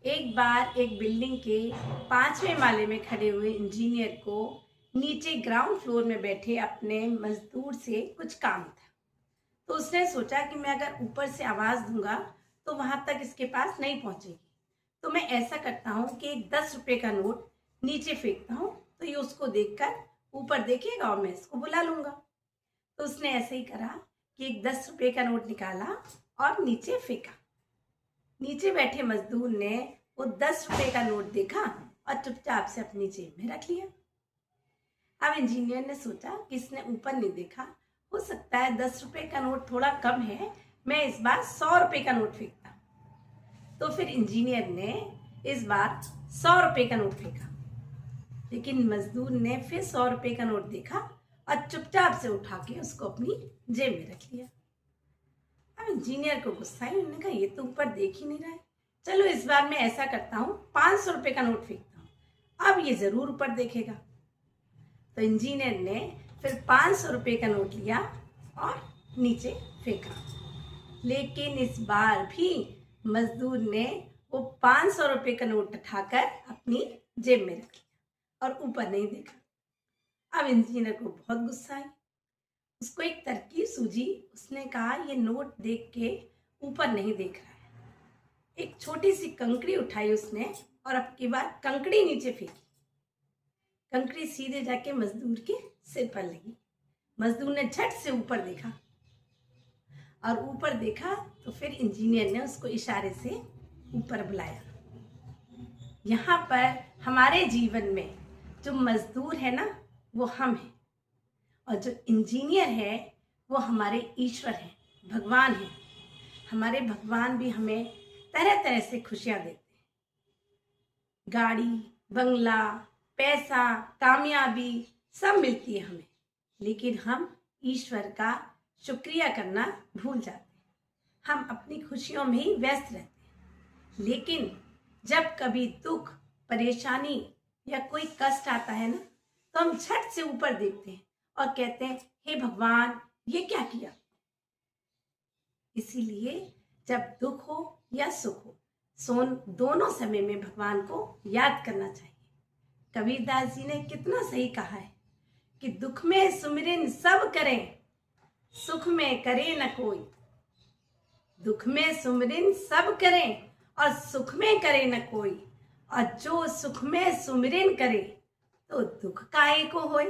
एक बार एक बिल्डिंग के 5वें माले में खड़े हुए इंजीनियर को नीचे ग्राउंड फ्लोर में बैठे अपने मजदूर से कुछ काम था। तो उसने सोचा कि मैं अगर ऊपर से आवाज दूंगा तो वहां तक इसके पास नहीं पहुंचेगी। तो मैं ऐसा करता हूँ कि एक 10 रुपए का नोट नीचे फेंकता हूँ, तो ये उसको देखकर ऊपर देखेगा और मैं इसको बुला लूंगा। तो उसने ऐसे ही करा कि एक 10 रुपए का नोट निकाला और नीचे फेंका। नीचे बैठे मजदूर ने वो 10 रुपए का नोट देखा और चुपचाप से अपनी जेब में रख लिया। अब इंजीनियर ने सोचा कि इसने ऊपर नहीं देखा, हो सकता है 10 रुपए का नोट थोड़ा कम है, मैं इस बार 100 रुपए का नोट फेंकता। तो फिर इंजीनियर ने इस बार 100 रुपए का नोट फेंका, लेकिन मजदूर ने फिर 100 रुपए का नोट देखा और चुपचाप से उठा के उसको अपनी जेब में रख लिया। अब इंजीनियर को गुस्सा ही, उन्होंने कहा ये तो ऊपर देख ही नहीं रहा है, चलो इस बार मैं ऐसा करता हूँ 500 रुपए का नोट फेंकता हूँ, अब ये जरूर ऊपर देखेगा। तो इंजीनियर ने फिर 500 रुपए का नोट लिया और नीचे फेंका, लेकिन इस बार भी मजदूर ने वो 500 रुपए का नोट उठाकर अपनी जेब में रख लिया और ऊपर नहीं देखा। अब इंजीनियर को बहुत गुस्सा आई, उसको एक तरकीब सूझी। उसने कहा ये नोट देख के ऊपर नहीं देख रहा है। एक छोटी सी कंकड़ी उठाई उसने और अब की बार कंकड़ी नीचे फेंकी। कंकड़ी सीधे जाके मजदूर के सिर पर लगी। मजदूर ने झट से ऊपर देखा और ऊपर देखा तो फिर इंजीनियर ने उसको इशारे से ऊपर बुलाया। यहाँ पर हमारे जीवन में जो मजदूर है ना, वो हम हैं, और जो इंजीनियर है वो हमारे ईश्वर हैं, भगवान हैं। हमारे भगवान भी हमें तरह तरह से खुशियां देते हैं, गाड़ी, बंगला, पैसा, कामयाबी सब मिलती है हमें, लेकिन हम ईश्वर का शुक्रिया करना भूल जाते हैं। हम अपनी खुशियों में ही व्यस्त रहते हैं, लेकिन जब कभी दुख, परेशानी या कोई कष्ट आता है ना, तो हम झट से ऊपर देखते हैं और कहते हैं हे भगवान ये क्या किया। इसीलिए जब दुख हो या सुख हो, दोनों समय में भगवान को याद करना चाहिए। कबीरदास जी ने कितना सही कहा है कि दुख में सुमिरन सब करें, सुख में करे न कोई। दुख में सुमिरन सब करें और सुख में करे न कोई, और जो सुख में सुमिरन करे तो दुख काहे को होए।